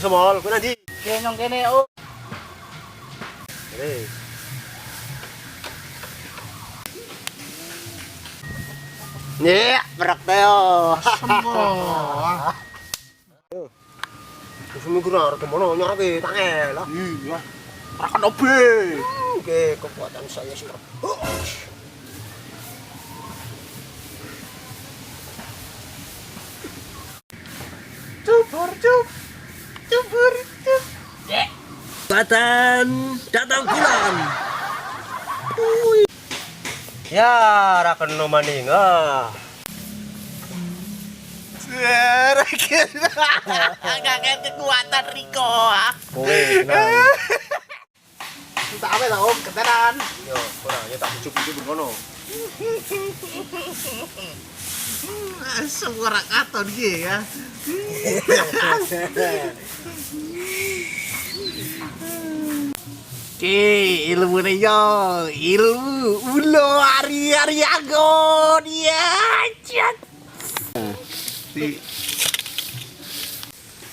Bisa mall, kowe nanti. Oke, nyong kene, oh. Wis. Nih, berak teo. Semua. Wis minggu ra kemono nyake tangel. Iya. Rakan obe. Oke, kekuatan saya sudah. Cubur. Kekuatan datang bulan. Ya, ra kena maning. Kakek kekuatan Riko. Kowe tenang. Tak apa tak om, ketenan. Yo, ora ya tak bujuk-bujuk ngono. Asem ora katon iki ya. Ki, ilmu ne yo, ilmu ulo ari agon ya. Cat.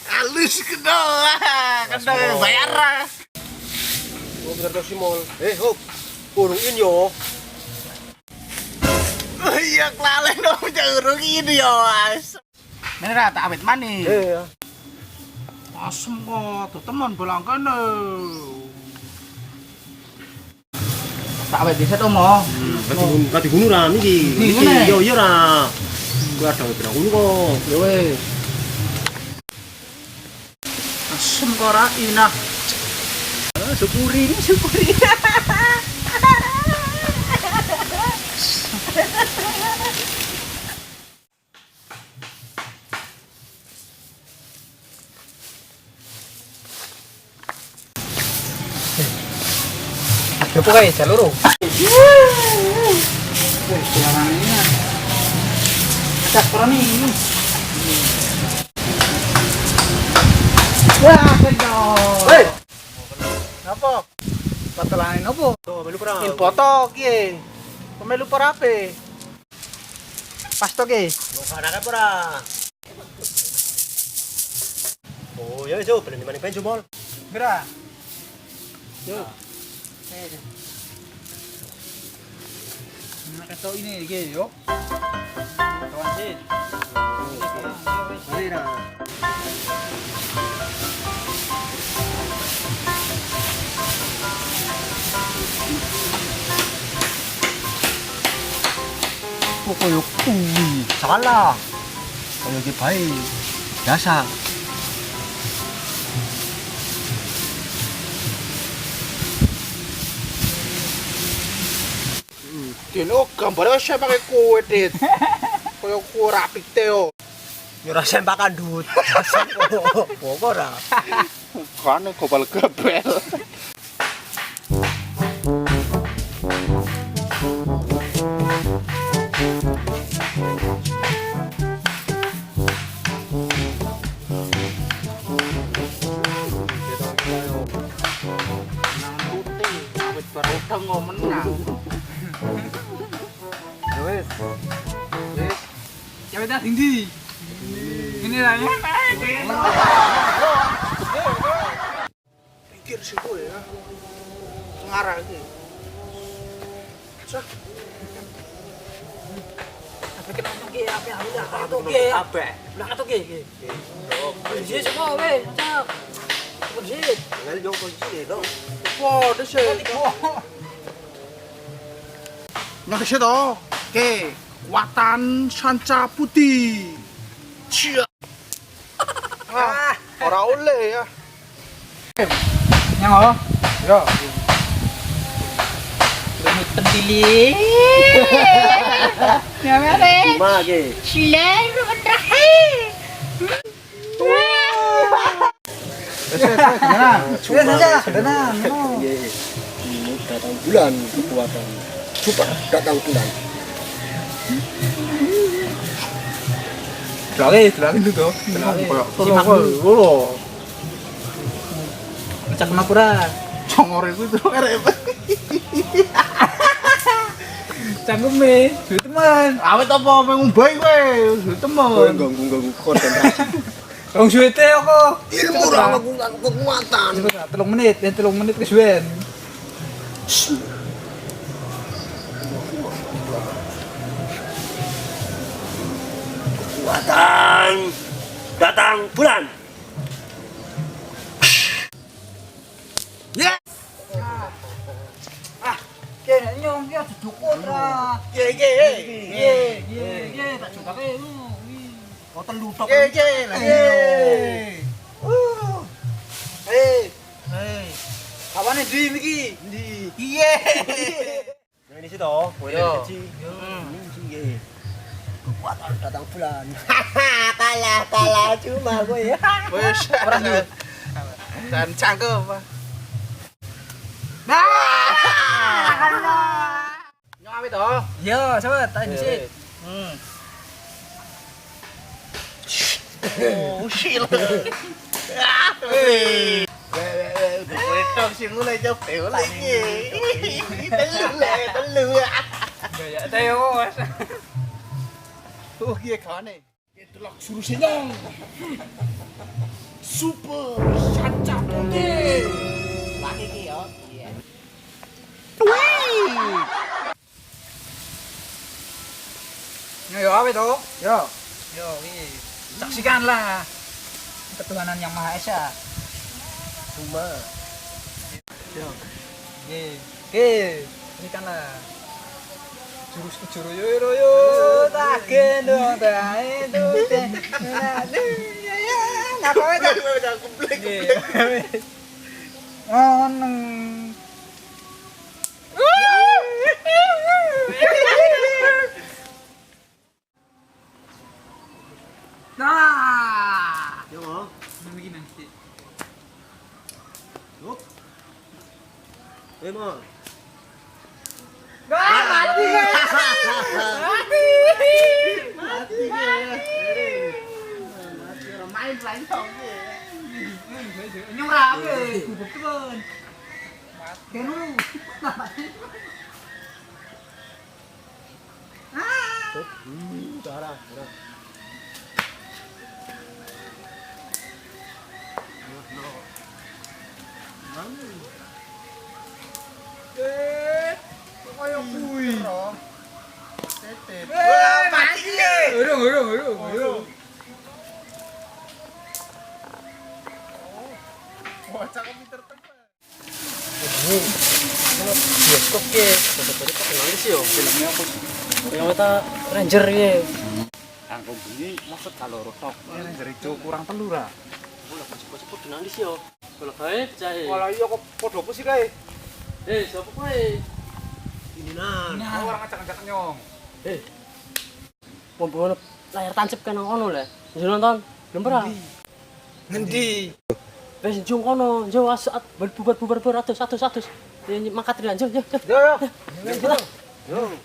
Halus kena bayar. Oh, bener to si mall. Hop. Urungin yo. Iya kelalen dong urung ini yo. Ini ra tak awet manis. Iya. Asem kok, tuh teman bolang kene. Tak awet dhisik to, Mo. Kati gunuran iki. Ngene. Yo yo ra. Kuwi ada berang ngono kok. Ya wis. Asem kok ra inah. Syukuri. Coba guys, seluruh. Ada peran ini. Wah, kendor. Hei. Napa? Patelanin opo? Tuh, melu perang. In foto ki. Pemelu perape? Pas to ki. Ada kan ora? Oh, ya iso, berani maning penjo mall. Gerak. Yo. Nah, kata ini ki yo. Kawan sih. Mira. Koyo kuwi. Salah. Koyo iki bae. Biasa. Kino gambarnya saya pakai kue dit. Koyo kue rapik teo. Yo ra sempakan duit. Pokok ora. Kan gobal gebel. Barutang menang. Wes. Ya udah tinggi. Ini lah ya. Pikir sih gue ya. Ngarah iki. Cak. Tapi kenapa ki ape udah atau ki? Ape. Udah atau ki? Jadi semua weh, cak. Bersih. Ngal yo posisi dong. Wah, desa. Nah, desa toh. Oke, kekuatan sanca putih. Cia. Ah, ora oleh ya. Yang oh? Ya. Lumut pendili. Ya mere. Gimana ge? Bismillahirrahmanirrahim. Tenang. Ini datang bulan kekuatan super datang bulan. Delangin itu tuh. Lho. Cak Makura. Congor itu arep. Cangkeme, duwe teman. Awet apa mung bae kowe, duwe teman. Ganggu konsentrasi. Wong suwete aku. Ilmu ora kekuatan. Cepet lah, 3 menit, 3 menit wis ben. Kekuatan datang bulan. Ya. Kene nyong ya didukun ra. Ye. Tak jokake ngono. Kok telu tok. Kawane ndi iki? Ndi? Iye. Nah di situ, boleh Yo. kecil. Ye. Kekuatan datang bulan. kalah cuma gue ya. Wes. Dan cangkem apa? Nyong awit toh. Yo, cepet tak dhisik. Oh, shit. Betul sih mulai jauh lagi. Telu. Ya teo wes. Oh, iya kawan nih. Itulah suruh senyong. Super Sanca Putih. Lagi ki yo. Iya. Yo awe to? Yo. Yo iki. Saksikanlah ketuhanan yang Maha Esa. Cuma. Yo. Ye. Saksikanlah. Jurus kejuru yo tak gendong tak itu teh. Ngapa wae ta? Ngono. Nah, Yo mo. begini nanti. Yup. Eh mo. Mati. Main lain dong. Nyora apa? Kubuk tuan. Kenu. Darah. Kayak kui. Tetep. Mati. Urung. Bocah komputer teman. Bioskop ke. Tadi pakai nangis yo. Filmnya apa? Yang kita Ranger ye. Aku beli maksud kalau rotok. Ini dari kurang telur ah. Ulah cepet-cepet nangis yo. Kalau baik jahe. Walah iya kok podo apa sih kae? Siapa kowe? Ini nan. Nah, orang ngajak-ngajak nyong. Pembunuh layar tancap kan kono lah. Jadi nonton. Belum pernah. Ngendi? Wes jung kono, jauh saat bubar atus. Ini mangkat rian jauh. Yo.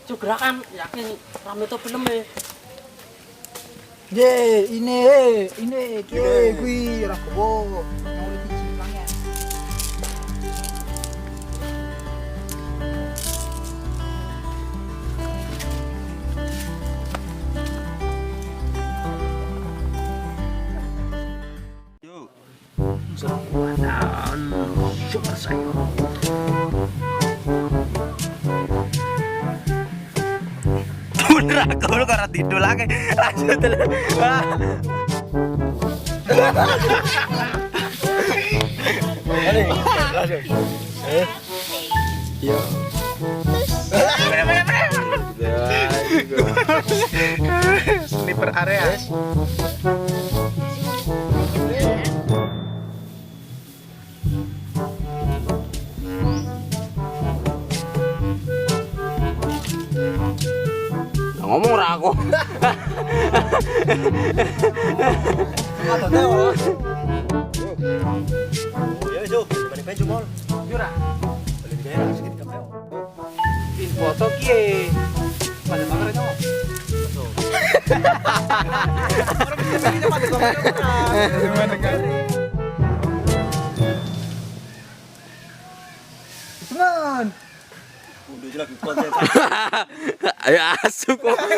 Cuk gerakan yakin rame to film e. Ye, ini kui rakobo. Yang lebih simpangnya. Super sayang. Bener aku lu karena tidur lagi. Lanjut dulu. Iya. Sniper area. Ngomong ra aku. Ya wis yo, balik penju mall. Yo ra. Balik daerah sedikit kape. Info to kiye. Pada kamera nyong. Semen. Udah jelas konten. Ayo asup kok. Ayo,